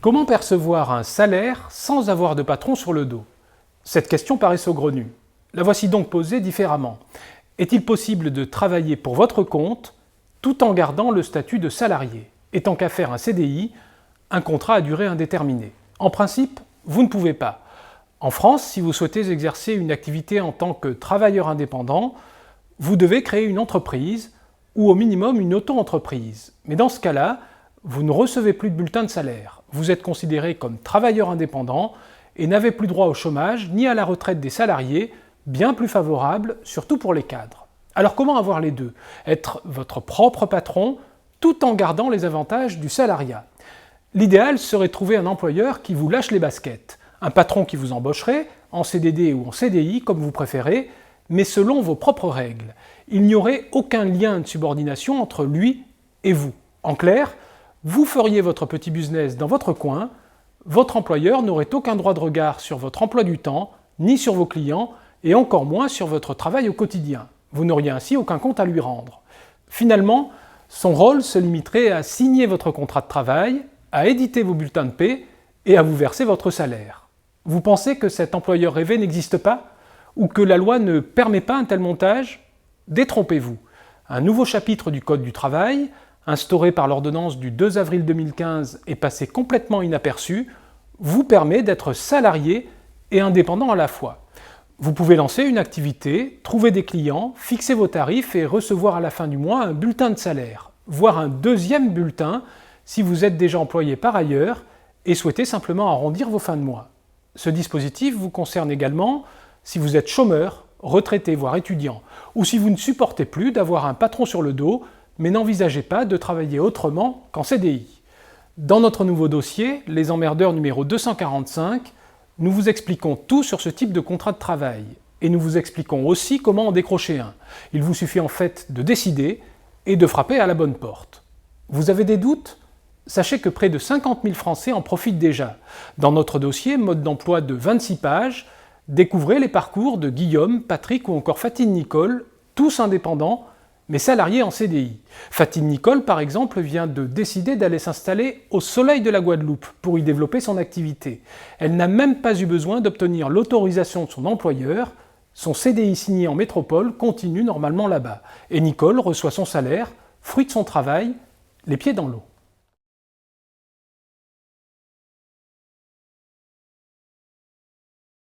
Comment percevoir un salaire sans avoir de patron sur le dos? Cette question paraît saugrenue. La voici donc posée différemment. Est-il possible de travailler pour votre compte tout en gardant le statut de salarié, et tant qu'à faire un CDI, un contrat à durée indéterminée? En principe, vous ne pouvez pas. En France, si vous souhaitez exercer une activité en tant que travailleur indépendant, vous devez créer une entreprise ou au minimum une auto-entreprise. Mais dans ce cas-là, vous ne recevez plus de bulletin de salaire. Vous êtes considéré comme travailleur indépendant et n'avez plus droit au chômage ni à la retraite des salariés, bien plus favorable, surtout pour les cadres. Alors comment avoir les deux? Être votre propre patron tout en gardant les avantages du salariat. L'idéal serait de trouver un employeur qui vous lâche les baskets. Un patron qui vous embaucherait, en CDD ou en CDI, comme vous préférez, mais selon vos propres règles. Il n'y aurait aucun lien de subordination entre lui et vous. En clair, vous feriez votre petit business dans votre coin, votre employeur n'aurait aucun droit de regard sur votre emploi du temps, ni sur vos clients, et encore moins sur votre travail au quotidien. Vous n'auriez ainsi aucun compte à lui rendre. Finalement, son rôle se limiterait à signer votre contrat de travail, à éditer vos bulletins de paie et à vous verser votre salaire. Vous pensez que cet employeur rêvé n'existe pas? Ou que la loi ne permet pas un tel montage? Détrompez-vous. Un nouveau chapitre du Code du travail, instauré par l'ordonnance du 2 avril 2015 et passé complètement inaperçu, vous permet d'être salarié et indépendant à la fois. Vous pouvez lancer une activité, trouver des clients, fixer vos tarifs et recevoir à la fin du mois un bulletin de salaire, voire un deuxième bulletin si vous êtes déjà employé par ailleurs et souhaitez simplement arrondir vos fins de mois. Ce dispositif vous concerne également si vous êtes chômeur, retraité, voire étudiant, ou si vous ne supportez plus d'avoir un patron sur le dos, mais n'envisagez pas de travailler autrement qu'en CDI. Dans notre nouveau dossier, Les Emmerdeurs numéro 245, nous vous expliquons tout sur ce type de contrat de travail, et nous vous expliquons aussi comment en décrocher un. Il vous suffit en fait de décider et de frapper à la bonne porte. Vous avez des doutes ? Sachez que près de 50 000 Français en profitent déjà. Dans notre dossier, mode d'emploi de 26 pages, découvrez les parcours de Guillaume, Patrick ou encore Fatine Nicole, tous indépendants, mais salariés en CDI. Fatine Nicole, par exemple, vient de décider d'aller s'installer au soleil de la Guadeloupe pour y développer son activité. Elle n'a même pas eu besoin d'obtenir l'autorisation de son employeur. Son CDI signé en métropole continue normalement là-bas. Et Nicole reçoit son salaire, fruit de son travail, les pieds dans l'eau.